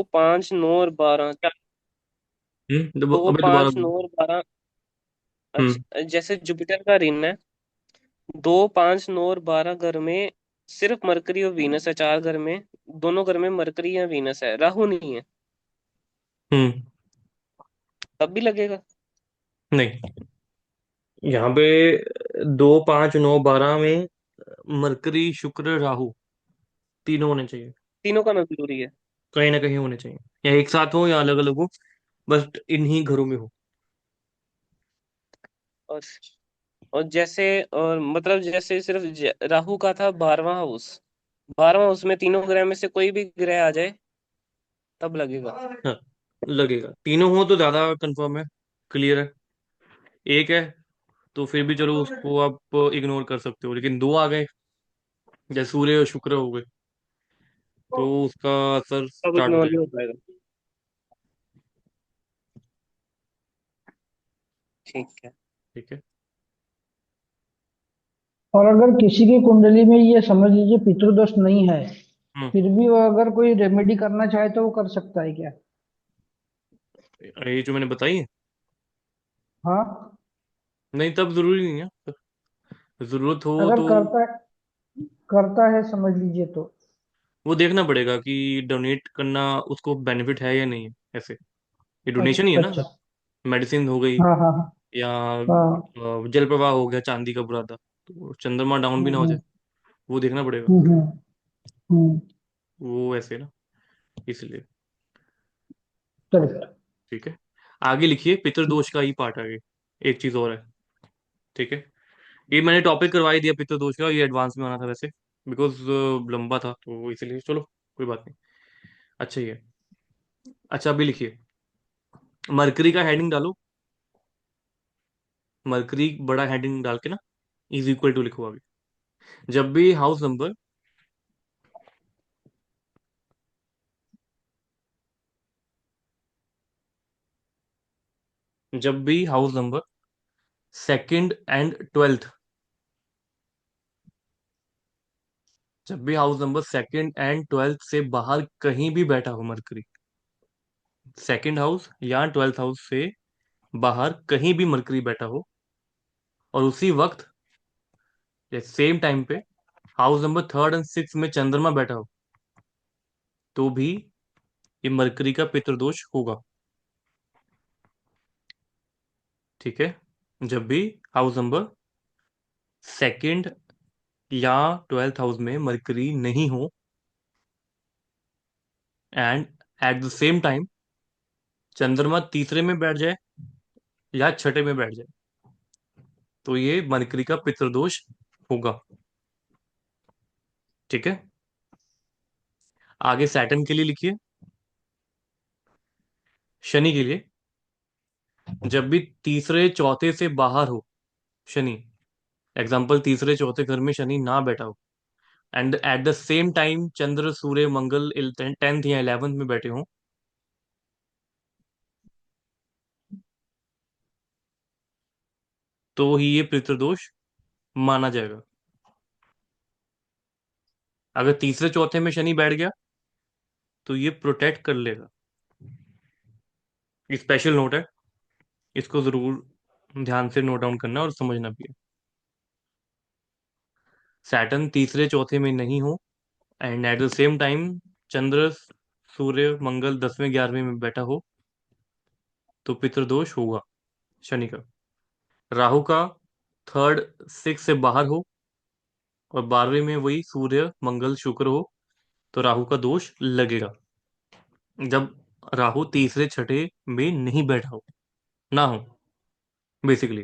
पाँच नौ और 12 क्या? दो अबे दोबारा पाँच बोल। नौ और 12। हम्म। अच्छा, जैसे जुपिटर का रिंग है, 2 5 9 और 12 घर में सिर्फ मरकरी और वीनस है, 4 घर में, दोनों घर में मरकरी या वीनस है, राहु नहीं है, हम्म। तब भी लगेगा? नहीं, यहाँ पे 2 5 9 12 में मरकरी शुक्र राहु तीनों होने चाहिए। तीनों का ना जरूरी है? कहीं ना कहीं होने चाहिए, या एक साथ हो या अलग अलग हो, बस इन्हीं घरों में हो। और और जैसे, और मतलब जैसे सिर्फ राहु का था 12वां हाउस, 12वां हाउस में तीनों ग्रह में से कोई भी ग्रह आ जाए तब लगेगा? हाँ, लगेगा। तीनों हो तो ज्यादा कंफर्म है, क्लियर है। एक है तो फिर भी चलो उसको आप इग्नोर कर सकते हो, लेकिन दो आ गए, जैसे सूर्य और शुक्र हो गए, तो उसका असर तब स्टार्ट हो इग्नोर नहीं हो जाएगा। पाएगा। ठीक है। ठीक है। और अगर किसी की कुंडली में ये समझ लीजिए पितृदोष नहीं है, हम्म। फिर भी वो अगर कोई रेमेडी करना चाहे तो वो कर सकता है क्या? ये जो मैंने बताई है, हाँ। नहीं तब जरूरी नहीं है, जरूरत हो अगर तो करता है समझ लीजिए तो। वो देखना पड़ेगा कि डोनेट करना उसको बेनिफिट है या नहीं है, ऐसे। ये डोनेशन ही है अच्छा ना, अच्छा। मेडिसिन हो गई, हाँ हाँ हाँ। या हाँ। जल प्रवाह हो गया चांदी का बुरादा, तो चंद्रमा डाउन भी ना हो हम्म जाए, वो देखना पड़ेगा। हम्म हम्म हम्म। वो ऐसे ना, इसलिए। करेक्ट। ठीक है। आगे लिखिए, पितृदोष का ही पार्ट आगे, एक चीज और है। ठीक है। ये मैंने टॉपिक करवा ही दिया पितृदोष का, ये एडवांस में आना था वैसे, बिकॉज लंबा था तो इसलिए, चलो कोई बात नहीं। अच्छा ये, अच्छा अभी लिखिए, मरकरी का हेडिंग डालो। मरकरी बड़ा हेडिंग डाल के ना, इज इक्वल टू लिखो आगे। जब भी हाउस नंबर, जब भी house number second and twelfth, जब भी house number second and twelfth से बाहर कहीं भी बैठा हो मरकरी, सेकंड हाउस या ट्वेल्थ हाउस से बाहर कहीं भी मरकरी बैठा हो, और उसी वक्त या सेम टाइम पे house number third and six में चंद्रमा बैठा हो, तो भी ये मरकरी का पितृदोष होगा। ठीक है। जब भी हाउस नंबर सेकंड या ट्वेल्थ हाउस में मरकरी नहीं हो, and at the same time चंद्रमा तीसरे में बैठ जाए या छठे में बैठ जाए, तो ये मरकरी का पितृदोष होगा। ठीक है। आगे सैटर्न के लिए लिखिए, शनि के लिए, जब भी तीसरे चौथे से बाहर हो शनि, एग्जाम्पल तीसरे चौथे घर में शनि ना बैठा हो, and at the same time Chandra Surya Mangal tenth या इलेवेंथ में बैठे हों, तो ही ये पितृदोष माना जाएगा। अगर तीसरे चौथे में शनि बैठ गया तो ये प्रोटेक्ट कर लेगा। स्पेशल नोट है, इसको जरूर ध्यान से नोट डाउन करना और समझना भी है। सैटर्न तीसरे चौथे में नहीं हो, and at the same time Chandra Surya Mangal 10वें 11वें में बैठा हो, तो पितृदोष होगा शनि का। राहु का थर्ड सिक्स से बाहर हो, और 12वें में वही सूर्य मंगल शुक्र हो, तो राहु का दोष लगेगा। जब राहु तीसरे छठे में नहीं बैठा हो, ना हो, बेसिकली।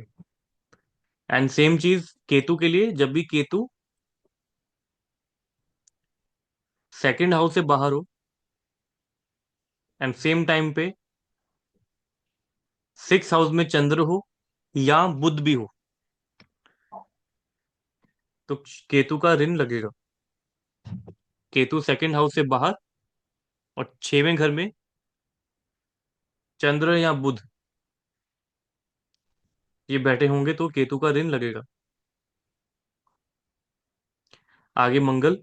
एंड सेम चीज केतु के लिए, जब भी केतु सेकंड हाउस से बाहर हो, एंड सेम टाइम पे सिक्स हाउस में चंद्र हो या बुध भी हो, तो केतु का ऋण लगेगा। केतु सेकंड हाउस से बाहर और 6वें घर में चंद्र या बुध ये बैठे होंगे, तो केतु का ऋण लगेगा। आगे मंगल,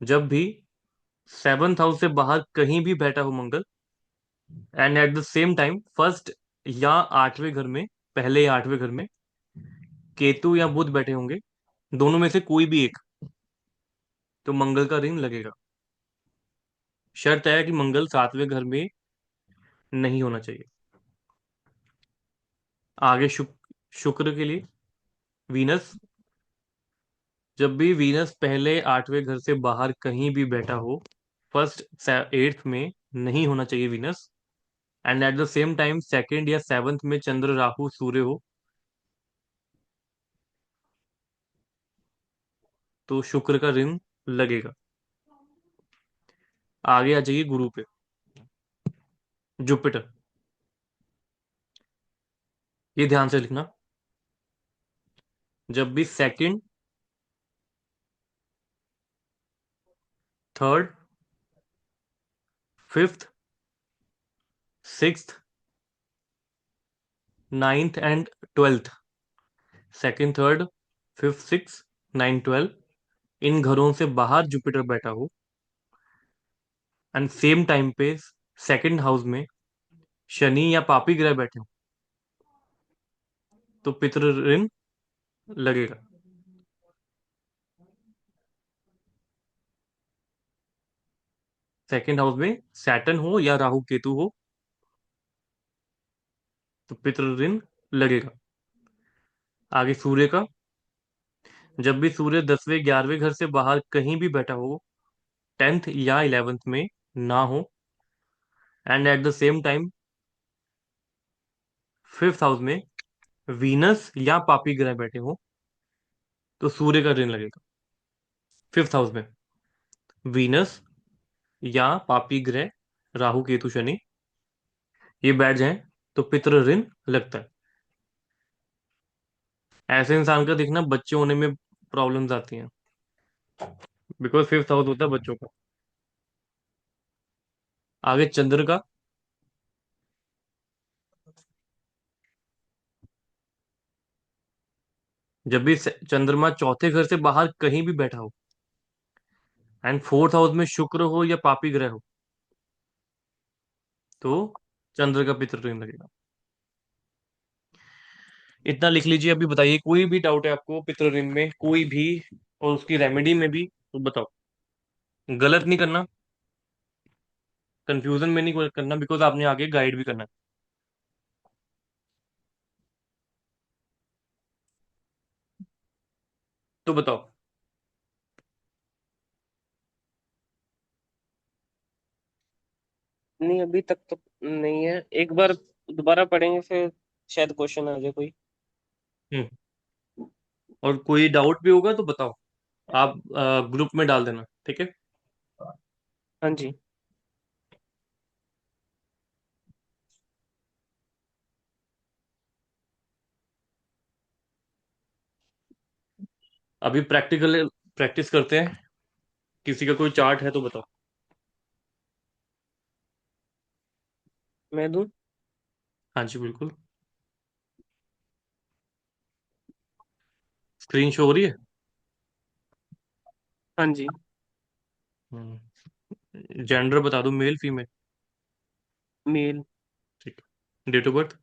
जब भी सेवंथ हाउस से बाहर कहीं भी बैठा हो Mangal, and at the same time first या आठवें घर में, पहले या आठवें घर में केतु या बुध बैठे होंगे, दोनों में से कोई भी एक, तो मंगल का ऋण लगेगा। शर्त है कि मंगल सातवें घर में नहीं होना चाहिए। आगे शुक्र के लिए वीनस, जब भी वीनस पहले आठवें घर से बाहर कहीं भी बैठा हो, फर्स्ट एट्थ में नहीं होना चाहिए Venus, and at the same time second या सेवंथ में चंद्र राहु सूर्य हो, तो शुक्र का ऋण लगेगा। आगे आ जाइए गुरु पे। जुपिटर, ये ध्यान से लिखना, जब भी second, third, fifth, sixth, ninth and twelfth, second, third, fifth, six, nine, twelve, इन घरों से बाहर जुपिटर बैठा हो, एंड सेम टाइम पे सेकंड हाउस में शनि या पापी ग्रह बैठे हो, तो पितृ ऋण लगेगा। सेकंड हाउस में सैटर्न हो या राहु केतु हो, तो पितृ ऋण लगेगा। आगे सूर्य का, जब भी सूर्य 10वें 11वें घर से बाहर कहीं भी बैठा हो, टेंथ या इलेवेंथ में ना हो, and at the same time fifth house में वीनस या पापी ग्रह बैठे हो, तो सूर्य का ऋण लगेगा। फिफ्थ हाउस में वीनस या पापी ग्रह राहु केतु शनि ये बैठ जाएं, तो पितृ ऋण लगता है। ऐसे इंसान का देखना बच्चे होने में प्रॉब्लम्स आती हैं, बिकॉज फिफ्थ हाउस होता है बच्चों का। आगे चंद्र का, जब भी चंद्रमा चौथे घर से बाहर कहीं भी बैठा हो, एंड फोर्थ हाउस में शुक्र हो या पापी ग्रह हो, तो चंद्र का पितृ ऋण लगेगा। इतना लिख लीजिए। अभी बताइए, कोई भी डाउट है आपको पितृ ऋण में, कोई भी, और उसकी रेमेडी में भी, तो बताओ। गलत नहीं करना, कंफ्यूजन में नहीं करना, बिकॉज आपने आगे गाइड भी करना है। तो बताओ। नहीं, अभी तक तो नहीं है। एक बार दोबारा पढ़ेंगे, फिर शायद क्वेश्चन आ जाए कोई। हम्म। और कोई डाउट भी होगा तो बताओ, आप ग्रुप में डाल देना, ठीक है। हाँ जी। अभी प्रैक्टिकल प्रैक्टिस करते हैं। किसी का कोई चार्ट है तो बताओ। मैं दूं? हाँ जी बिल्कुल। स्क्रीन शो हो रही है। हाँ जी। जेंडर बता दो, मेल फीमेल। मेल। ठीक है। Date of birth.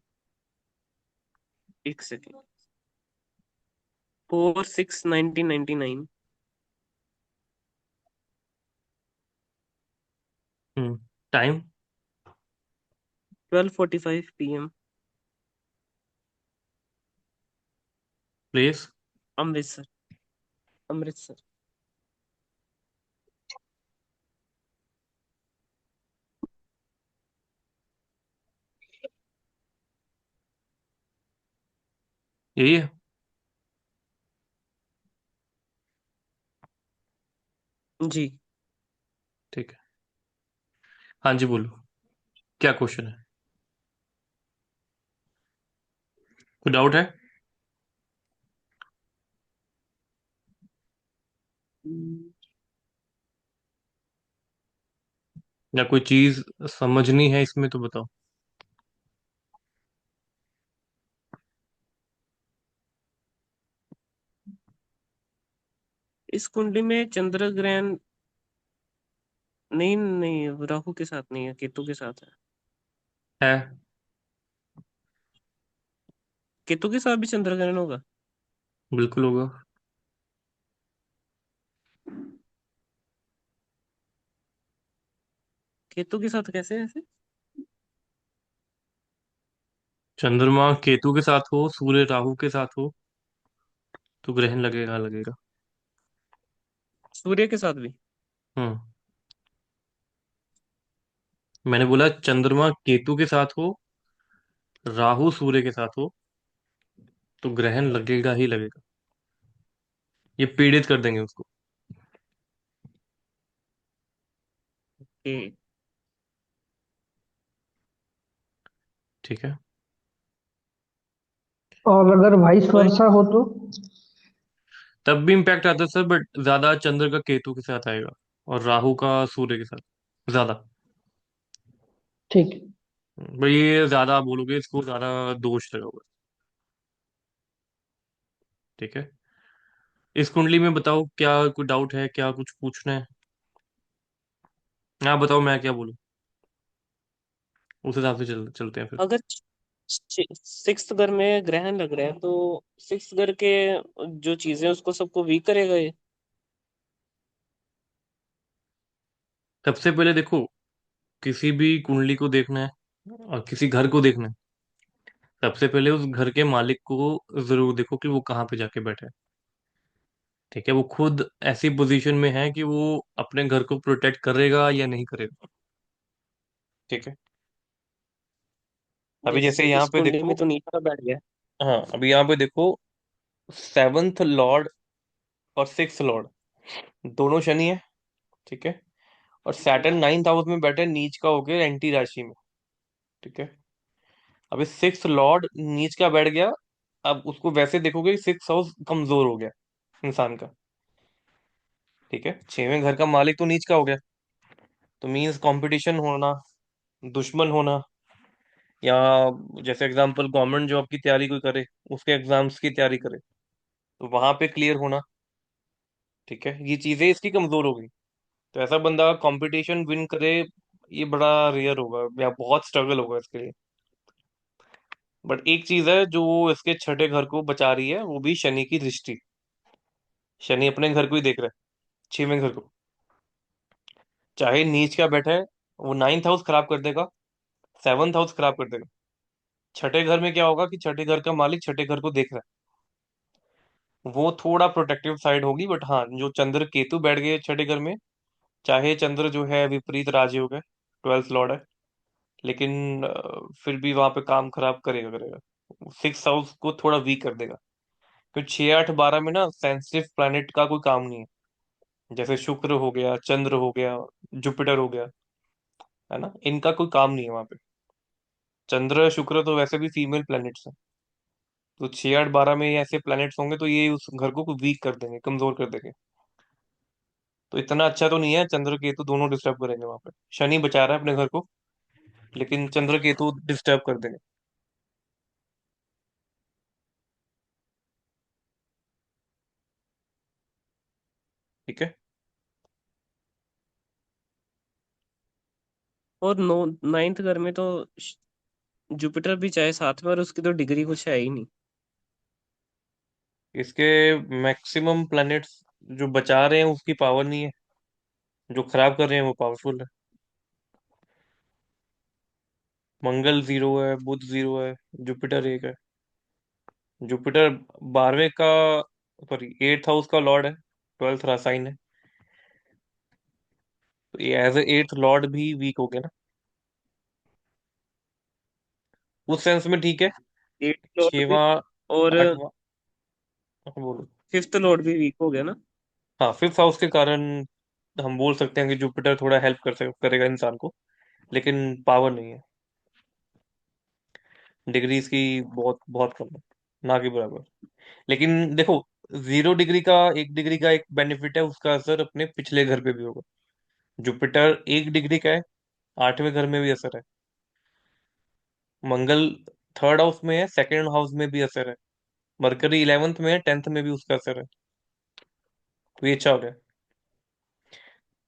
एक second. 4/6/1999। Time. 12:45 PM। Place. Amritsar. Amritsar. यही है। जी। ठीक है। हाँ जी बोलो, क्या क्वेश्चन है, कोई डाउट है। हम्म, या कोई चीज समझनी है इसमें तो बताओ। इस कुंडली में चंद्र ग्रहण नहीं नहीं, राहु के साथ नहीं है, केतु के साथ है। है। केतु के साथ भी चंद्र ग्रहण होगा? बिल्कुल होगा। केतु के साथ कैसे ऐसे? चंद्रमा केतु के साथ हो, सूर्य राहु के साथ हो, तो ग्रहण लगेगा लगेगा। सूर्य के साथ भी? हम्म। मैंने बोला चंद्रमा केतु के साथ हो, राहु सूर्य के साथ हो, तो ग्रहण लगेगा ही लगेगा। ये पीड़ित कर देंगे उसको। कि और अगर वाइस कोई वर्षा हो तो? तब भी इम्पैक्ट आता है सर, बट ज्यादा चंद्र का केतु के साथ आएगा और राहु का सूर्य के साथ ज्यादा। ठीक है। भाई ये ज्यादा आप बोलोगे, इसको ज्यादा दोष लगा हुआ है। ठीक है। इस कुंडली में बताओ, क्या कोई डाउट है, क्या कुछ पूछना है? हाँ बताओ, मैं क्या बोलूँ, उस हिसाब से चलते हैं फिर। अगर सिक्स्थ घर में ग्रहण लग रहा है, तो सिक्स्थ घर के जो चीजें उसको सबको वीक करेगा ये? सबसे पहले देखो, किसी भी कुंडली को देखना है और किसी घर को देखना है, सबसे पहले उस घर के मालिक को जरूर देखो कि वो कहाँ पे जाके बैठे है। ठीक है, वो खुद ऐसी पोजीशन में है कि वो अपने घर को प्रोटेक्ट करेगा या नहीं करेगा। ठीक है। अभी जैसे जैसे यहाँ इस पे कुंडली में देखो। तो नीचा बैठ गया। हाँ, अभी यहाँ पे देखो, सेवन्थ लॉर्ड और सिक्स लॉर्ड दोनों शनि है। ठीक है। और सैटर्न नाइन्थ हाउस में बैठे नीच का होके एंटी राशि में। ठीक है। अभी सिक्स लॉर्ड नीच का बैठ गया। अब उसको वैसे देखोगे, सिक्स हाउस कमजोर हो गया इंसान का। ठीक है, छठवें घर का मालिक तो नीच का हो गया, तो मीन्स कंपटीशन होना, दुश्मन होना, या जैसे एग्जांपल गवर्नमेंट जॉब की तैयारी कोई करे, उसके एग्जाम्स की तैयारी करे, तो वहां पे क्लियर होना। ठीक है, ये चीजें इसकी कमजोर हो गई। तो ऐसा बंदा कंपटीशन विन करे, ये बड़ा रेयर होगा या बहुत स्ट्रगल होगा इसके लिए। बट एक चीज है जो इसके छठे घर को बचा रही है, वो भी शनि की दृष्टि। शनि अपने घर को ही देख रहा है, छठवें घर को। चाहे नीच का बैठा है, वो नाइन्थ हाउस खराब कर देगा, सेवन्थ हाउस खराब कर देगा। छठे घर में क्या होगा कि छठे घर का मालिक छठे घर को देख रहा है, वो थोड़ा प्रोटेक्टिव साइड होगी। बट हाँ, जो चंद्र केतु बैठ गए छठे घर में, चाहे चंद्र जो है विपरीत राजयोग है, ट्वेल्थ लॉर्ड है, लेकिन फिर भी वहां पे काम खराब करेगा करेगा। सिक्स हाउस को थोड़ा वीक कर देगा। फिर 6 8 12 में ना सेंसिटिव प्लैनेट का कोई काम नहीं है। जैसे शुक्र हो गया, चंद्र हो गया, जुपिटर हो गया, है ना, इनका कोई काम नहीं है वहां पे। चंद्र शुक्र तो वैसे भी फीमेल प्लैनेट्स हैं। तो 6 8 12 में ये ऐसे प्लैनेट्स होंगे, तो ये उस घर को वीक कर देंगे, कमजोर कर देंगे। तो इतना अच्छा तो नहीं है, चंद्र केतु दोनों डिस्टर्ब करेंगे वहां पे। शनि बचा रहा है अपने घर को, लेकिन चंद्र केतु डिस्टर्ब कर देंगे। ठीक है। और नो, नाइन्थ घर में तो जुपिटर भी चाहे साथ में, और उसकी तो डिग्री कुछ है ही नहीं। इसके मैक्सिमम प्लैनेट्स जो बचा रहे हैं उसकी पावर नहीं है, जो खराब कर रहे हैं वो पावरफुल है। मंगल जीरो है, बुध जीरो है, जुपिटर एक है। जुपिटर 12वें का, सॉरी, एट्थ हाउस का लॉर्ड है, ट्वेल्थ साइन है। तो ये एज ए एट्थ लॉर्ड भी वीक हो गया ना, उस सेंस में। ठीक है। एट लॉर्ड भी, छवा, और आठवां, हाँ, बोलो। फिफ्थ लॉर्ड भी वीक हो गया ना। हाँ, फिफ्थ हाउस के कारण हम बोल सकते हैं कि जुपिटर थोड़ा हेल्प करेगा इंसान को, लेकिन पावर नहीं है। डिग्रीज की बहुत बहुत कम है, ना के बराबर। लेकिन देखो, 0 डिग्री का, 1 डिग्री का एक बेनिफिट है, उसका असर अपने पिछले घर पे भी होगा। जुपिटर 1 डिग्री का है, 8वें घर में भी असर है। मंगल थर्ड हाउस में है, सेकेंड हाउस में भी असर है। मरकरी 11th में है, 10th में भी उसका असर है। तो ये अच्छा हो गया।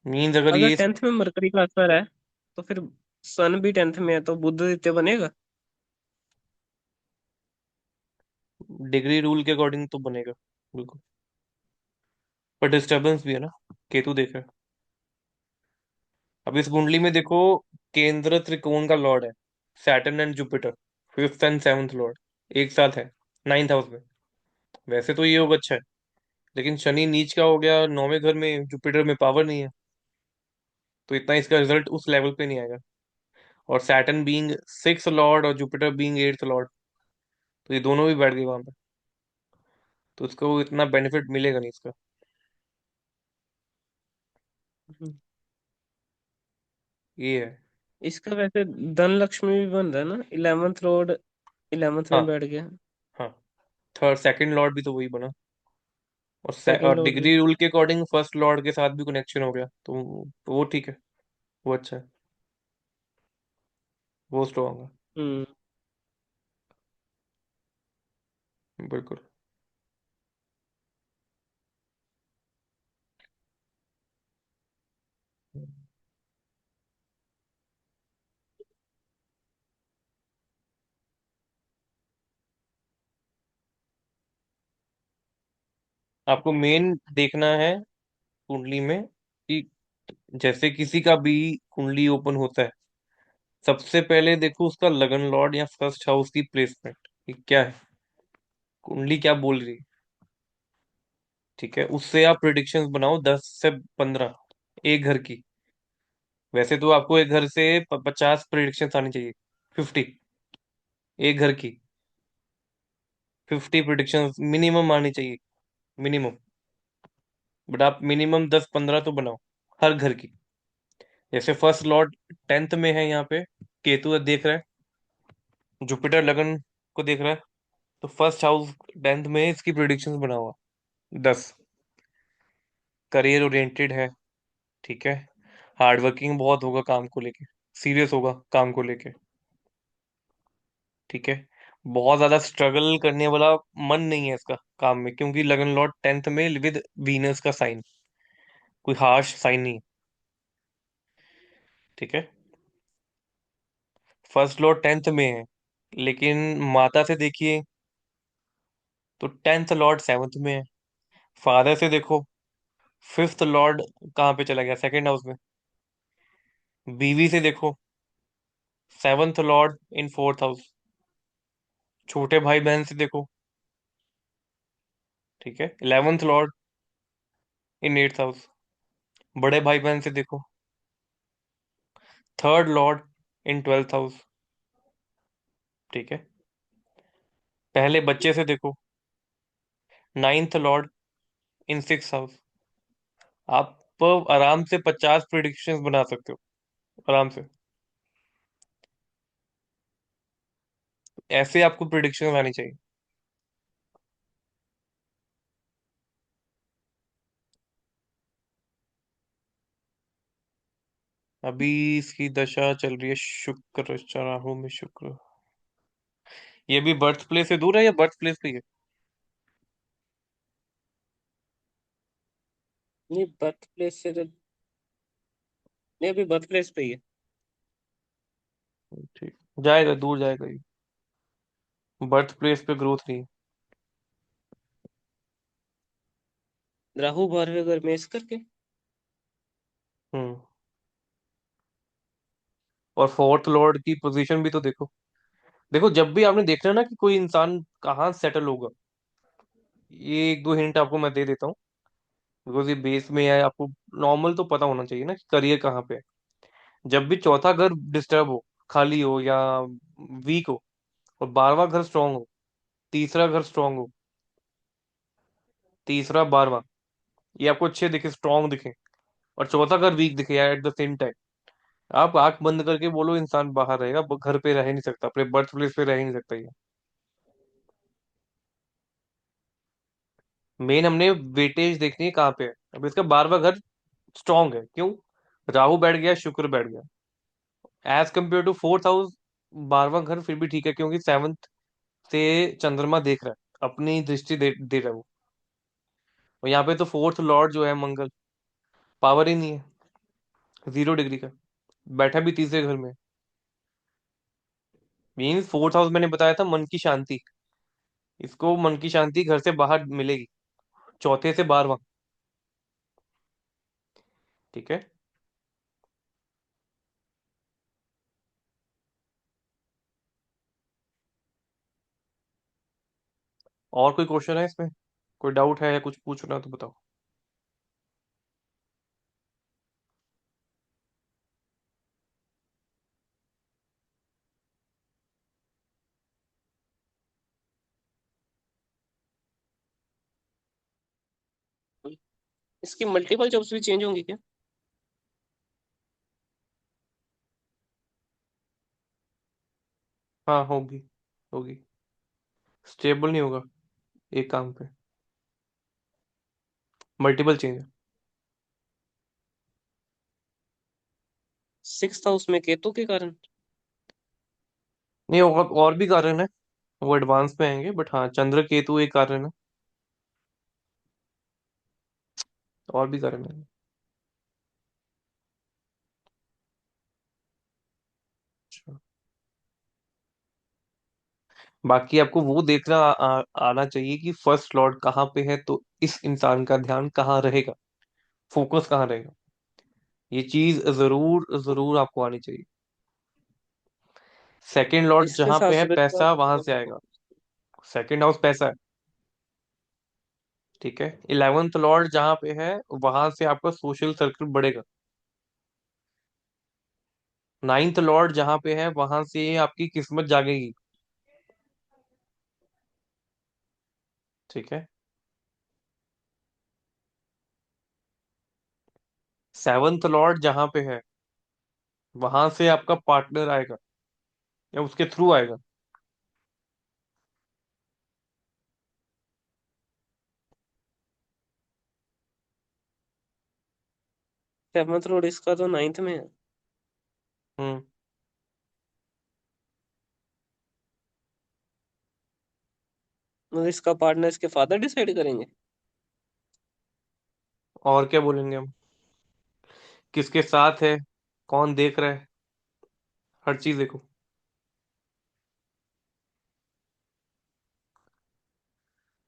मीन्स अगर अगर ये 10th में मरकरी का असर है तो फिर सन भी 10th में है तो बुध द्वितीय बनेगा। डिग्री रूल के अकॉर्डिंग तो बनेगा, बिल्कुल। पर डिस्टरबेंस भी है ना, केतु देख रहा है। अब इस कुंडली में देखो, केंद्र त्रिकोण का लॉर्ड है Saturn and Jupiter, fifth and seventh Lord एक साथ है नाइन्थ हाउस में। वैसे तो ये योग अच्छा है, लेकिन शनि नीच का हो गया 9वें घर में, जुपिटर में पावर नहीं है, तो इतना इसका रिजल्ट उस लेवल पे नहीं आएगा। और सैटर्न बीइंग सिक्स लॉर्ड और जुपिटर बीइंग एट्थ लॉर्ड, तो ये दोनों भी बैठ गए वहां पे, तो उसको इतना बेनिफिट मिलेगा नहीं इसका। हम्म। ये है। इसका वैसे धन लक्ष्मी भी बन रहा है ना, 11th लॉर्ड 11th में हाँ। बैठ गया। हाँ, थर्ड सेकंड लॉर्ड भी तो वही बना। और सेकंड और लॉर्ड भी। डिग्री रूल के अकॉर्डिंग फर्स्ट लॉर्ड के साथ भी कनेक्शन हो गया, तो वो ठीक है, वो अच्छा है, वो स्ट्रॉन्ग है। हम्म। बिल्कुल। आपको मेन देखना है कुंडली में कि जैसे किसी का भी कुंडली ओपन होता है, सबसे पहले देखो उसका लगन लॉर्ड या फर्स्ट हाउस की प्लेसमेंट, कि क्या है, कुंडली क्या बोल रही है। ठीक है, उससे आप प्रिडिक्शंस बनाओ 10 से 15, एक घर की। वैसे तो आपको एक घर से 50 प्रिडिक्शंस आनी चाहिए, 50, एक घर की 50 प्रिडिक्शंस मिनिमम आनी चाहिए, मिनिमम। बट आप मिनिमम 10-15 तो बनाओ, हर घर की। जैसे फर्स्ट लॉर्ड 10th में है यहाँ पे, केतु देख रहा है, जुपिटर लगन को देख रहा है, तो फर्स्ट हाउस 10th में इसकी प्रिडिक्शंस बना हुआ 10। करियर ओरिएंटेड है, ठीक है, हार्ड वर्किंग बहुत होगा काम को लेके, सीरियस होगा काम को लेके, ठीक है। बहुत ज्यादा स्ट्रगल करने वाला मन नहीं है इसका काम में, क्योंकि लगन लॉर्ड 10th में विद वीनस का साइन, कोई हार्श साइन नहीं है, ठीक है। फर्स्ट लॉर्ड 10th में है, लेकिन माता से देखिए तो 10th लॉर्ड 7th में है। फादर से देखो, फिफ्थ लॉर्ड कहाँ पे चला गया, सेकंड हाउस में। बीवी से देखो, 7th लॉर्ड इन 4th हाउस। छोटे भाई बहन से देखो, ठीक है, 11th लॉर्ड इन 8th हाउस। बड़े भाई बहन से देखो, थर्ड लॉर्ड इन 12th हाउस, ठीक है। पहले बच्चे से देखो, 9th लॉर्ड इन 6th हाउस। आप आराम से 50 प्रिडिक्शंस बना सकते हो, आराम से। ऐसे आपको प्रिडिक्शन आनी चाहिए। अभी इसकी दशा चल रही है शुक्र, राहु में शुक्र। ये भी बर्थ प्लेस से दूर है या बर्थ प्लेस पे ही नहीं बर्थ प्लेस से तो नहीं, अभी बर्थ प्लेस पे ही है। है? ठीक, जाएगा, दूर जाएगा ये, बर्थ प्लेस पे ग्रोथ नहीं है। राहु 12वें घर में इस करके। हम्म। और फोर्थ लॉर्ड की पोजीशन भी तो देखो। देखो, जब भी आपने देखना है ना कि कोई इंसान कहाँ सेटल होगा, ये एक दो हिंट आपको मैं दे देता हूँ, बिकॉज ये बेस में है, आपको नॉर्मल तो पता होना चाहिए ना कि करियर कहाँ पे है। जब भी चौथा घर डिस्टर्ब हो, खाली हो या वीक हो, और 12वां घर स्ट्रांग हो, तीसरा घर स्ट्रांग हो, तीसरा 12वां, ये आपको अच्छे दिखे, स्ट्रांग दिखे, और चौथा घर वीक दिखे यार एट द सेम टाइम, आप आंख बंद करके बोलो इंसान बाहर रहेगा, घर पे रह नहीं सकता, अपने बर्थ प्लेस पे रह ही नहीं सकता ये। मेन हमने वेटेज देखनी है कहाँ पे है। अब इसका 12वां घर स्ट्रांग है, क्यों, राहु बैठ गया, शुक्र बैठ गया, as compare to 4th house. 12वां घर फिर भी ठीक है, क्योंकि 7th से चंद्रमा देख रहा है, अपनी दृष्टि दे रहा है वो। और यहाँ पे तो फोर्थ लॉर्ड जो है मंगल, पावर ही नहीं है, 0 डिग्री का, बैठा भी तीसरे घर में। मीन्स फोर्थ हाउस मैंने बताया था मन की शांति, इसको मन की शांति घर से बाहर मिलेगी, चौथे से 12वां। ठीक है। और कोई क्वेश्चन है इसमें? कोई डाउट है या कुछ पूछना तो बताओ। इसकी मल्टीपल जॉब्स भी चेंज होंगी क्या? हाँ होगी, होगी। स्टेबल नहीं होगा एक काम पे, मल्टीपल चेंज। सिक्स हाउस में केतु के कारण? नहीं, और भी कारण है, वो एडवांस में आएंगे, बट हाँ चंद्र केतु एक कारण है, और भी कारण है। अच्छा। बाकी आपको वो देखना आना चाहिए कि फर्स्ट लॉर्ड कहाँ पे है, तो इस इंसान का ध्यान कहाँ रहेगा, फोकस कहाँ रहेगा, ये चीज जरूर जरूर आपको आनी चाहिए। सेकंड लॉर्ड इसके जहाँ साथ पे है सूरज का पैसा वहां से आएगा, सेकंड हाउस पैसा है। ठीक है। 11th लॉर्ड जहाँ पे है वहां से आपका सोशल सर्कल बढ़ेगा। 9th लॉर्ड जहाँ पे है वहां से आपकी किस्मत जागेगी। ठीक है। 7th लॉर्ड जहाँ पे है वहां से आपका पार्टनर आएगा या उसके थ्रू आएगा। सेवंथ रोड इसका तो नाइन्थ में है। हम्म। मतलब इसका पार्टनर इसके फादर डिसाइड करेंगे? और क्या बोलेंगे हम, किसके साथ है, कौन देख रहा है, हर चीज देखो।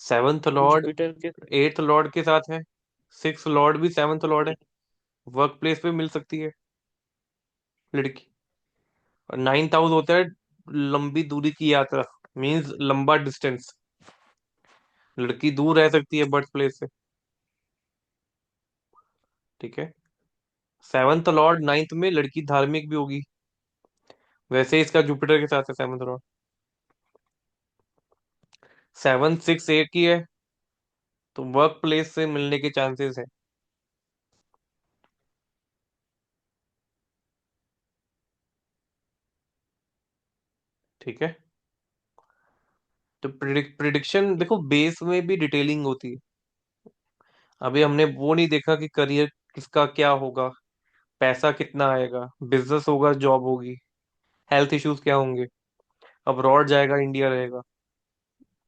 7th लॉर्ड जुपिटर के। 8th लॉर्ड के साथ है, 6th लॉर्ड भी 7th लॉर्ड है, वर्क प्लेस पे मिल सकती है लड़की। और 9th हाउस होता है लंबी दूरी की यात्रा, मीन्स लंबा डिस्टेंस, लड़की दूर रह सकती है बर्थ प्लेस से। ठीक है। 7th लॉर्ड 9th में, लड़की धार्मिक भी होगी, वैसे ही इसका जुपिटर के साथ है 7th लॉर्ड। 7 6 8 की है, तो वर्क प्लेस से मिलने के चांसेस है। ठीक है। तो प्रिडिक्शन देखो, बेस में भी डिटेलिंग होती है। अभी हमने वो नहीं देखा कि करियर किसका क्या होगा, पैसा कितना आएगा, बिजनेस होगा, जॉब होगी, हेल्थ इश्यूज क्या होंगे, अब्रॉड जाएगा, इंडिया रहेगा,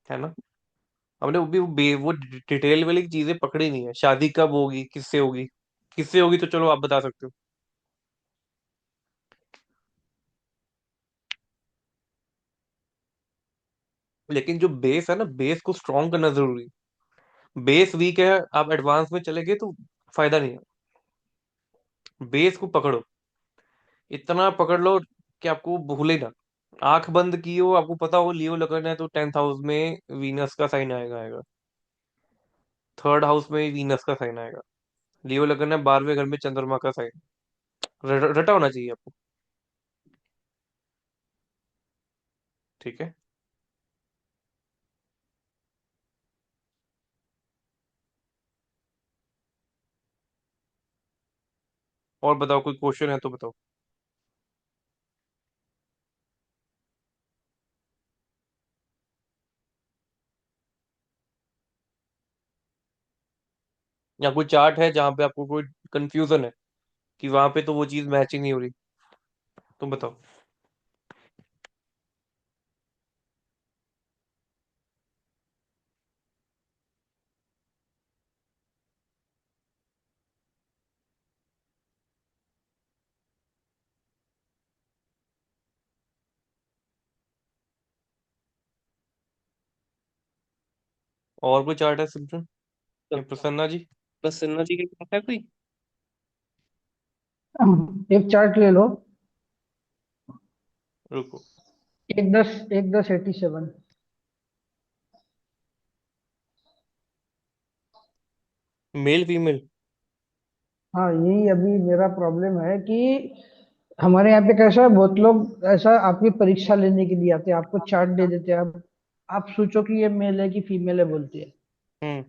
है ना। हमने वो डिटेल वाली चीजें पकड़ी नहीं है, शादी कब होगी, किससे होगी, किससे होगी तो चलो आप बता सकते हो। लेकिन जो बेस है ना, बेस को स्ट्रॉन्ग करना जरूरी है। बेस वीक है, आप एडवांस में चले गए तो फायदा नहीं है। बेस को पकड़ो, इतना पकड़ लो कि आपको भूले ना। आंख बंद की हो, आपको पता हो लियो लगन है, तो 10th हाउस में वीनस का साइन आएगा। 3rd हाउस में वीनस का साइन आएगा। लियो लगन है, 12वें घर में चंद्रमा का साइन, रटा होना चाहिए आपको। ठीक है। और बताओ, कोई क्वेश्चन है तो बताओ, या कोई चार्ट है जहाँ पे आपको कोई कंफ्यूजन है कि वहां पे तो वो चीज मैचिंग नहीं हो रही, तुम बताओ। और कोई चार्ट है सिमरन तो या प्रसन्ना जी? प्रसन्ना जी के पास है कोई? एक चार्ट ले लो। रुको। 1 10 1 10 87। Male female? हाँ, यही अभी मेरा प्रॉब्लम है कि हमारे यहाँ पे कैसा है, बहुत लोग ऐसा आपकी परीक्षा लेने के लिए आते हैं, आपको चार्ट दे देते हैं, आप सोचो कि ये मेल है कि फीमेल है, बोलती है। हम्म।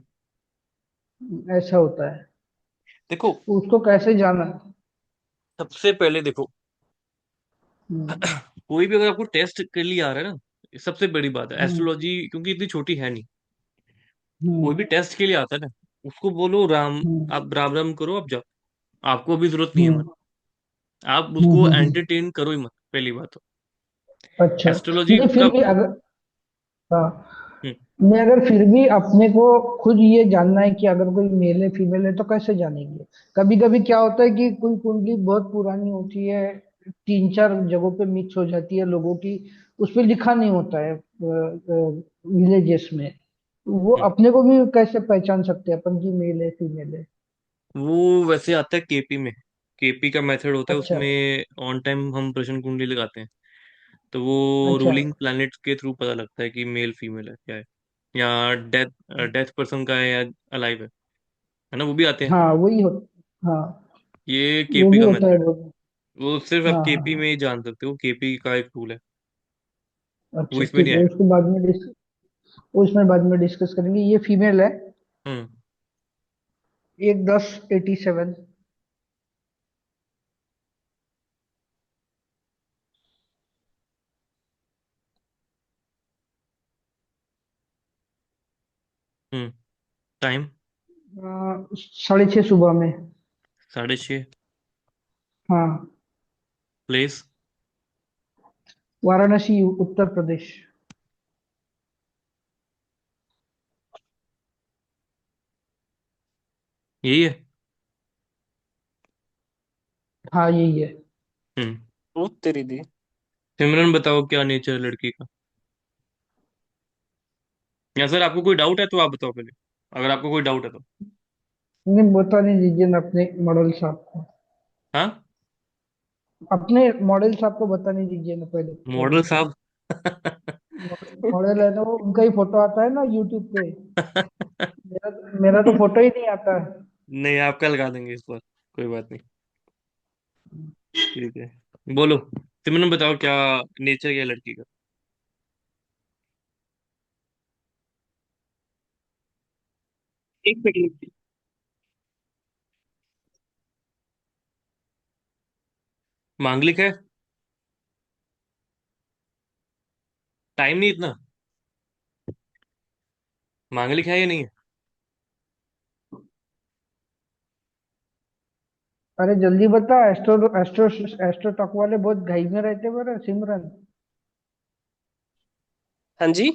ऐसा होता है। देखो, तो उसको कैसे जाना। सबसे पहले देखो, हम्म। कोई भी अगर आपको टेस्ट के लिए आ रहा है ना, ये सबसे बड़ी बात है हम्म। एस्ट्रोलॉजी, क्योंकि इतनी छोटी है नहीं। कोई भी हम्म। टेस्ट के लिए आता है ना, उसको बोलो राम, हम्म। आप राम राम करो, आप जाओ। आपको अभी जरूरत नहीं है, मत। हम्म। आप हम्म। उसको हम्म। एंटरटेन करो ही मत, पहली बात तो। अच्छा। एस्ट्रोलॉजी नहीं, का। फिर भी अगर, हाँ, हम्म, मैं अगर फिर भी अपने को खुद ये जानना है कि अगर कोई मेल है फीमेल है तो कैसे जानेंगे। कभी कभी क्या होता है कि कोई कुंडली बहुत पुरानी होती है, 3 4 जगहों पे मिक्स हो जाती है लोगों की, उस पर लिखा नहीं होता है विलेजेस में। वो हम्म। अपने को भी कैसे पहचान सकते हैं अपन की मेल है फीमेल है। वो वैसे आता है केपी में। केपी का मेथड होता है अच्छा। उसमें। ऑन टाइम हम प्रश्न कुंडली लगाते हैं, तो वो अच्छा। रूलिंग प्लैनेट के थ्रू पता लगता है कि मेल फीमेल है क्या है, या डेथ डेथ पर्सन का है या अलाइव है ना, वो भी आते हैं। हाँ, वही हो। हाँ, ये वो केपी भी का होता है मेथड है। वो। वो सिर्फ आप हाँ, हाँ, केपी में हाँ। ही जान सकते हो, केपी का एक टूल है। वो अच्छा, इसमें नहीं ठीक है, आएगा। उसको बाद में वो इसमें बाद में डिस्कस करेंगे। ये फीमेल है। हम्म। 1 10 87। हम्म। टाइम? 6:30 सुबह में। 6:30? हाँ। प्लेस? वाराणसी, उत्तर प्रदेश। यही है? हाँ, यही है। हम्म। वो तेरी दी। सिमरन बताओ क्या नेचर है लड़की का, या सर आपको कोई डाउट है तो आप बताओ पहले, अगर आपको कोई डाउट है तो। नहीं, बता नहीं दीजिए ना अपने मॉडल साहब को। हाँ। अपने मॉडल साहब को बता नहीं दीजिए ना पहले मॉडल थोड़ा। साहब? मॉडल है ना वो, उनका ही फोटो आता है ना यूट्यूब पे। मेरा मेरा तो फोटो ही नहीं आता है। नहीं, आपका लगा देंगे इस बार, कोई बात नहीं। ठीक है, बोलो। सिमरन बताओ क्या नेचर क्या है लड़की का। एक मिनट। मांगलिक है? टाइम नहीं इतना? मांगलिक है या नहीं है? अरे जल्दी बता, एस्ट्रो एस्ट्रो एस्ट्रो टॉक वाले बहुत घाई में रहते मेरे सिमरन। हाँ जी।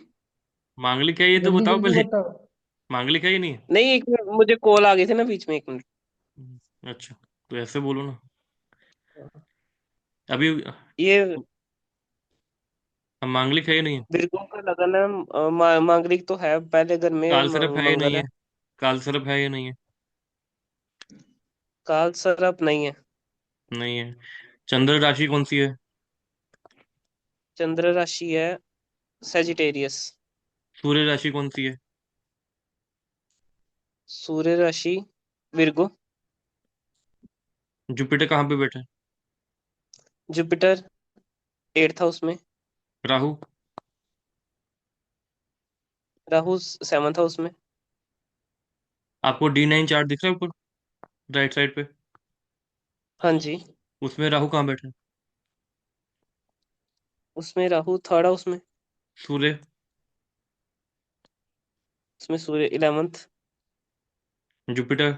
मांगलिक है ये तो जल्दी बताओ जल्दी पहले। बताओ। मांगलिक है या नहीं है? नहीं, एक मिनट, मुझे कॉल आ गई थी ना बीच में, 1 मिनट। अच्छा, तो ऐसे बोलो ना अभी। ये हम मांगलिक है या नहीं है? बिरगो का लगन है। मांगलिक तो है, पहले घर में काल सरप है या नहीं मंगल है? है। काल सरप है या नहीं है? काल सर्प नहीं है। नहीं है। चंद्र राशि कौन सी है? चंद्र राशि है सेजिटेरियस। सूर्य राशि कौन सी है? सूर्य राशि विरगो। जुपिटर कहाँ पे बैठा है? जुपिटर 8th हाउस में। राहु? राहु 7th हाउस में। आपको D9 चार्ट दिख रहा है ऊपर राइट साइड पे? हाँ जी। उसमें राहु कहाँ बैठा है? उसमें राहु 3rd हाउस में। सूर्य? उसमें सूर्य 11th। जुपिटर?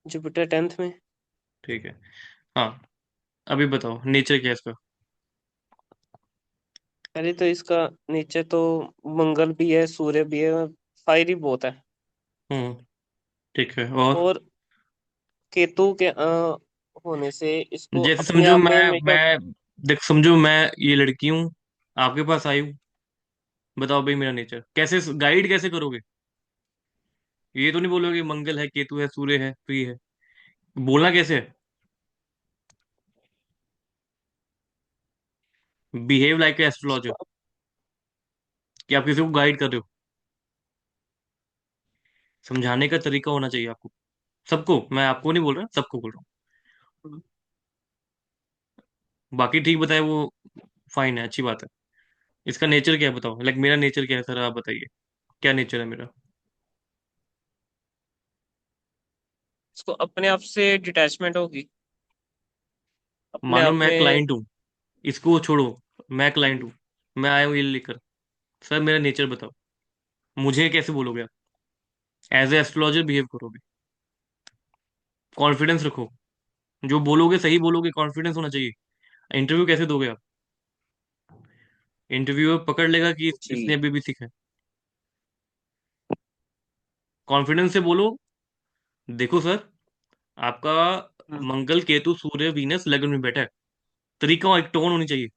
जुपिटर 10th में। ठीक है। हाँ, अभी बताओ नेचर क्या है इसका। अरे तो इसका नीचे तो मंगल भी है, सूर्य भी है, फायरी बहुत है। हम्म। ठीक है, और? और केतु के होने से इसको जैसे अपने समझो आप में मैं हमेशा। मैं देख, समझो मैं ये लड़की हूँ, आपके पास आई हूँ, बताओ भाई, मेरा नेचर कैसे गाइड कैसे करोगे? ये तो नहीं बोलोगे मंगल है, केतु है, सूर्य है, तो ये है। बोलना कैसे है? Behave like a astrologer. इसको कि आप किसी को गाइड कर रहे हो? समझाने का तरीका होना चाहिए आपको। सबको, मैं आपको नहीं बोल रहा, सबको बोल रहा हम्म, हूँ। बाकी ठीक बताए वो फाइन है, अच्छी बात है। इसका नेचर क्या है बताओ, लाइक मेरा नेचर क्या है सर, आप बताइए। क्या नेचर है मेरा? इसको अपने आप से डिटैचमेंट होगी, अपने मानो आप मैं में। क्लाइंट हूँ, इसको छोड़ो। मैं क्लाइंट हूँ, मैं आया हूँ ये लेकर। सर मेरा नेचर बताओ, मुझे कैसे बोलोगे आप? एज ए एस्ट्रोलॉजर बिहेव करोगे, कॉन्फिडेंस रखो। जो बोलोगे सही बोलोगे, कॉन्फिडेंस होना चाहिए। इंटरव्यू कैसे दोगे आप? इंटरव्यूअर पकड़ लेगा कि इसने जी। अभी भी सीखा है। कॉन्फिडेंस से बोलो। देखो सर, आपका हम्म, मंगल केतु सूर्य वीनस लग्न में बैठा है। तरीका और एक टोन होनी चाहिए।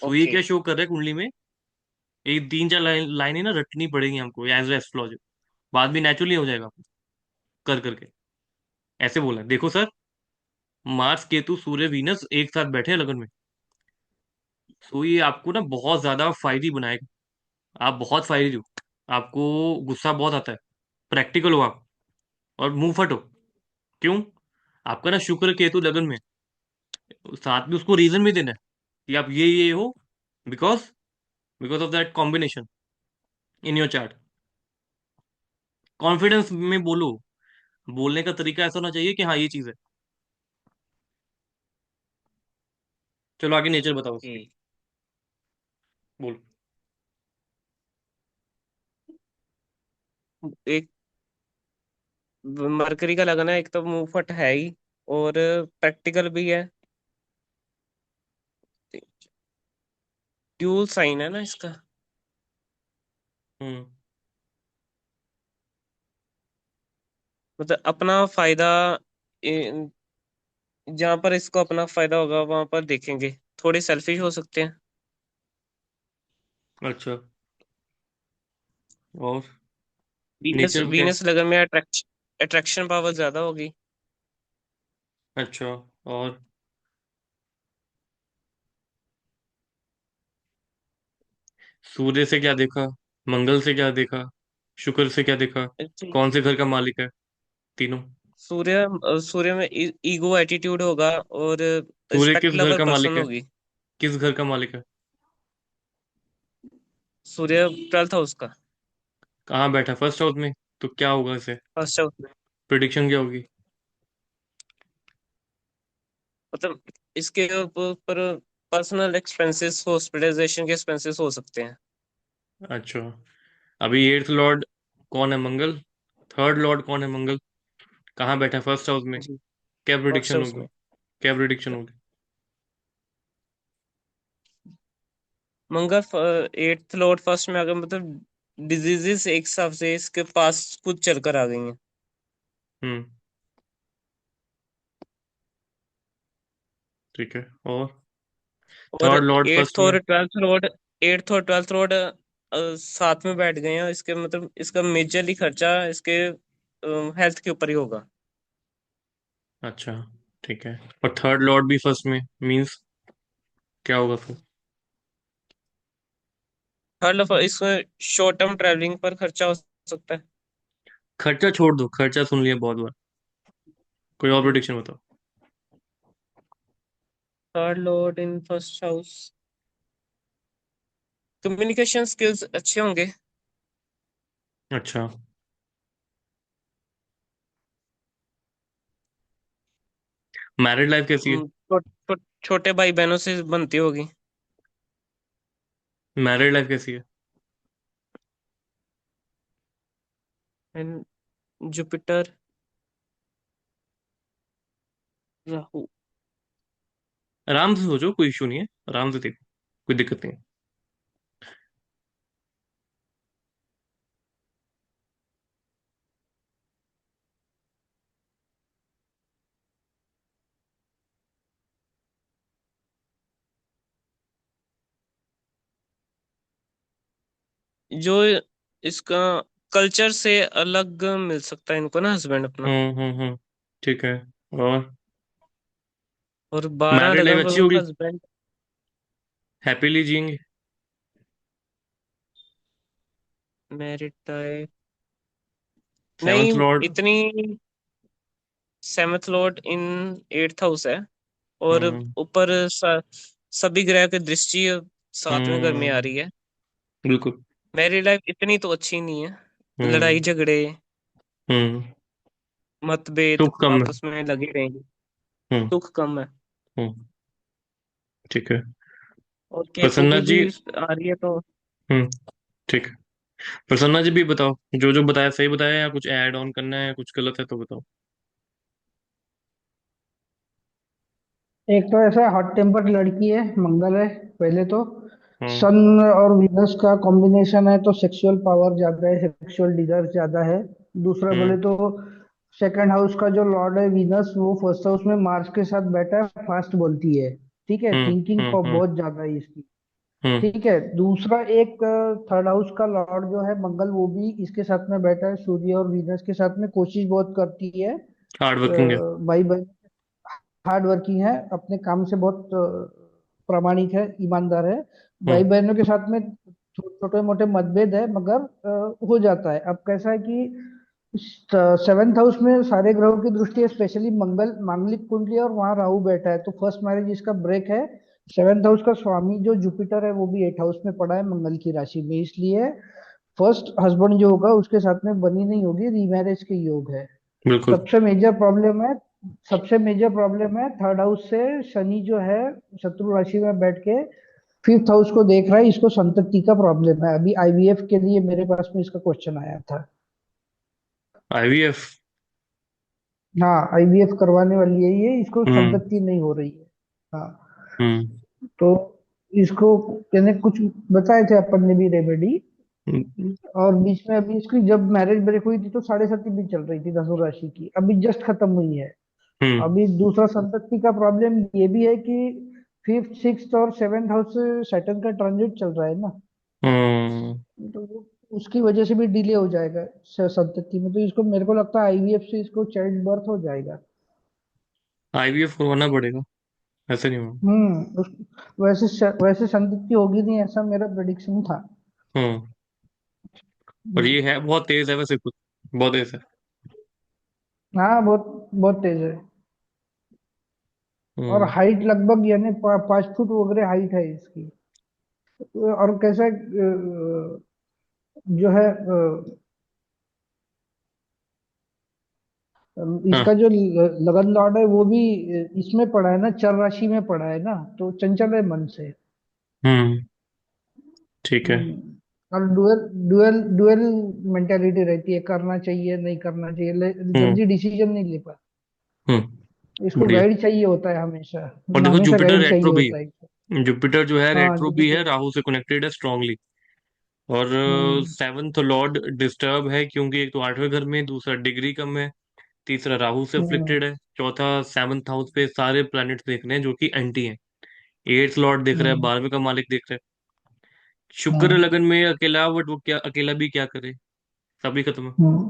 सो ये ओके। क्या शो कर रहा है कुंडली में? एक तीन चार लाइनें ना रटनी पड़ेगी हमको एज ए एस्ट्रोलॉजर। बाद में नेचुरली हो जाएगा कर करके। ऐसे बोला है, देखो सर, मार्स केतु सूर्य वीनस एक साथ बैठे हैं लगन में। सो ये आपको ना बहुत ज्यादा फायदी बनाएगा। आप बहुत फायदी हो। आपको गुस्सा बहुत आता है। प्रैक्टिकल हो आप, और मुंह फट हो। क्यों? आपका ना शुक्र केतु लगन में है। साथ में उसको रीजन भी देना है कि आप ये हो, because because of that combination in your chart. Confidence में बोलो। बोलने का तरीका ऐसा होना चाहिए कि हाँ ये चीज है। चलो आगे नेचर बताओ ओके। उसकी। बोलो। एक मरकरी का लगना है, एक तो मुंहफट है ही, और प्रैक्टिकल भी है। ड्यूल साइन है ना इसका। हम्म। मतलब अपना फायदा, जहां पर इसको अपना फायदा होगा वहां पर देखेंगे। थोड़े सेल्फिश हो सकते हैं। अच्छा। और वीनस नेचर क्या है? वीनस लगन में अट्रैक्शन अट्रैक्शन पावर ज्यादा होगी। अच्छा। और सूर्य से क्या देखा? मंगल से क्या देखा? शुक्र से क्या देखा? Actually, कौन से घर का मालिक है? तीनों। सूर्य में ईगो एटीट्यूड होगा, और सूर्य किस रिस्पेक्ट घर लवर का पर्सन मालिक है? होगी। किस घर का मालिक है? सूर्य 12th हाउस का। कहाँ बैठा? फर्स्ट हाउस में। तो क्या होगा इसे? फर्स्ट हाउस में। प्रिडिक्शन क्या होगी? मतलब इसके ऊपर पर्सनल एक्सपेंसेस, हॉस्पिटलाइजेशन के एक्सपेंसेस हो सकते हैं। अच्छा। अभी एट्थ लॉर्ड कौन है? मंगल। थर्ड लॉर्ड कौन है? मंगल। कहाँ बैठा है? फर्स्ट हाउस में। जी। क्या फर्स्ट प्रिडिक्शन हाउस होगी? में। क्या प्रिडिक्शन होगी? मंगल 8th लॉर्ड फर्स्ट में, अगर मतलब डिजीजेस एक हिसाब से इसके पास कुछ चलकर आ गई हैं। हम्म। ठीक है। और और थर्ड लॉर्ड फर्स्ट एट्थ में। और ट्वेल्थ लॉर्ड एट्थ और ट्वेल्थ लॉर्ड साथ में बैठ गए हैं। इसके मतलब इसका मेजरली खर्चा इसके हेल्थ के ऊपर ही होगा। अच्छा। ठीक है। और थर्ड लॉर्ड भी फर्स्ट में, मींस क्या होगा फिर? हर दफा इसमें शॉर्ट टर्म ट्रैवलिंग पर खर्चा हो सकता है। खर्चा छोड़ दो, खर्चा सुन लिया बहुत बार। कोई और प्रिडिक्शन बताओ। Third Lord in first house, communication skills अच्छे होंगे। अच्छा। मैरिड लाइफ कैसी है? छोटे भाई बहनों से बनती होगी। मैरिड लाइफ कैसी है? And Jupiter, Rahu. आराम से सोचो, कोई इशू नहीं है। आराम से देखो, कोई दिक्कत नहीं है। जो इसका कल्चर से अलग मिल सकता है इनको ना हस्बैंड अपना। हम्म। ठीक है। और और 12 मैरिड लाइफ लगभग अच्छी होगी, हस्बैंड। हैप्पीली जिएंगे। मैरिड टाइप सेवंथ नहीं लॉर्ड। इतनी। Seventh Lord in eighth house है। और हम्म ऊपर सभी ग्रह की दृष्टि सातवें घर में आ हम्म। रही है। बिल्कुल। मैरिड लाइफ इतनी तो अच्छी नहीं है। लड़ाई हम्म झगड़े हम्म। मतभेद सुख कम है। आपस में लगे रहेंगे। हम्म सुख कम है। हम्म। ठीक है। और केतु प्रसन्ना की जी। भी आ रही है तो। हम्म। ठीक है। प्रसन्ना जी भी बताओ, जो जो बताया सही बताया या कुछ ऐड ऑन करना है, कुछ गलत है तो बताओ। एक तो ऐसा हॉट टेम्पर्ड लड़की है, मंगल है पहले तो। हम्म सन और वीनस का कॉम्बिनेशन है तो सेक्सुअल पावर ज्यादा है, सेक्सुअल डिजायर ज्यादा है। दूसरा बोले हम्म तो सेकंड हाउस का जो लॉर्ड है वीनस, वो फर्स्ट हाउस में मार्स के साथ बैठा है, फास्ट बोलती है। ठीक है, थिंकिंग हम्म। बहुत ज्यादा है इसकी। हम्म। ठीक है, दूसरा एक थर्ड हाउस का लॉर्ड जो है मंगल, वो भी इसके साथ में बैठा है सूर्य और वीनस के साथ में, कोशिश बहुत करती है। हार्ड वर्किंग है। भाई बहन, हार्ड वर्किंग है, अपने काम से बहुत प्रामाणिक है, ईमानदार है। भाई हम्म। बहनों के साथ में छोटे मोटे मतभेद है, मगर हो जाता है। अब कैसा है कि सेवेंथ हाउस में सारे ग्रहों की दृष्टि है, स्पेशली मंगल मांगलिक कुंडली, और वहां राहु बैठा है, तो फर्स्ट मैरिज इसका ब्रेक है। सेवेंथ हाउस का स्वामी जो जुपिटर है, वो भी एट हाउस में पड़ा है मंगल की राशि में, इसलिए फर्स्ट हस्बैंड जो होगा उसके साथ में बनी नहीं होगी, रीमैरिज के योग है। बिल्कुल। सबसे मेजर प्रॉब्लम है सबसे मेजर प्रॉब्लम है थर्ड हाउस से शनि जो है शत्रु राशि में बैठ के फिफ्थ हाउस को देख रहा है, इसको संतति का प्रॉब्लम है। अभी आईवीएफ के लिए मेरे पास में इसका क्वेश्चन आया था। आईवीएफ। हाँ, आईवीएफ करवाने वाली है ये, इसको हम्म संतति नहीं हो रही है। हाँ, हम्म तो इसको कहने कुछ बताए थे अपन ने भी रेमेडी। हम्म और बीच में अभी इसकी जब मैरिज ब्रेक हुई थी तो 7.5 भी चल रही थी धनु राशि की, अभी जस्ट खत्म हुई है। हम्म अभी दूसरा संपत्ति का प्रॉब्लम ये भी है कि फिफ्थ सिक्स्थ और सेवेंथ हाउस से सैटर्न का ट्रांजिट चल रहा है ना, हम्म। तो उसकी वजह से भी डिले हो जाएगा संपत्ति में। तो इसको मेरे को लगता है आईवीएफ से इसको चाइल्ड बर्थ हो जाएगा। आईवीएफ करवाना पड़ेगा, ऐसे नहीं होगा। उस वैसे संपत्ति होगी नहीं, ऐसा मेरा प्रेडिक्शन था। हम्म। और हम्म, ये है बहुत तेज है वैसे कुछ, बहुत तेज है। हाँ, बहुत बहुत तेज है। और हम्म हाइट लगभग यानी 5 फुट वगैरह हाइट है इसकी। और कैसा है, जो है हाँ। इसका जो लगन लॉर्ड है वो भी इसमें पड़ा है ना, चर राशि में पड़ा है ना, तो चंचल है मन से। हम्म। ठीक है। हम्म, और डुअल डुअल डुअल मेंटेलिटी रहती है, करना चाहिए नहीं करना चाहिए, हम्म जल्दी डिसीजन नहीं ले पाता। इसको बढ़िया। गाइड चाहिए होता है हमेशा। और देखो हमेशा जुपिटर गाइड चाहिए रेट्रो भी, होता है इसको। जुपिटर जो है हाँ, रेट्रो भी है, जुपिटर। राहु से कनेक्टेड है स्ट्रांगली। और हम्म सेवंथ लॉर्ड डिस्टर्ब है, क्योंकि एक तो आठवें घर में, दूसरा डिग्री कम है, तीसरा राहु से हम्म अफ्लिक्टेड है, चौथा सेवंथ हाउस पे सारे प्लैनेट्स देख रहे हैं जो कि एंटी हैं। एट्थ लॉर्ड देख रहा है, हम्म 12वें का मालिक देख रहा है। शुक्र हम्म लगन में अकेला, बट वो क्या अकेला भी क्या करे, सभी खत्म है। हम्म।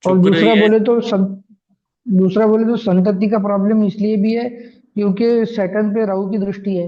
और शुक्र है ये। दूसरा बोले तो संतति का प्रॉब्लम इसलिए भी है क्योंकि सैटर्न पे राहु की दृष्टि है।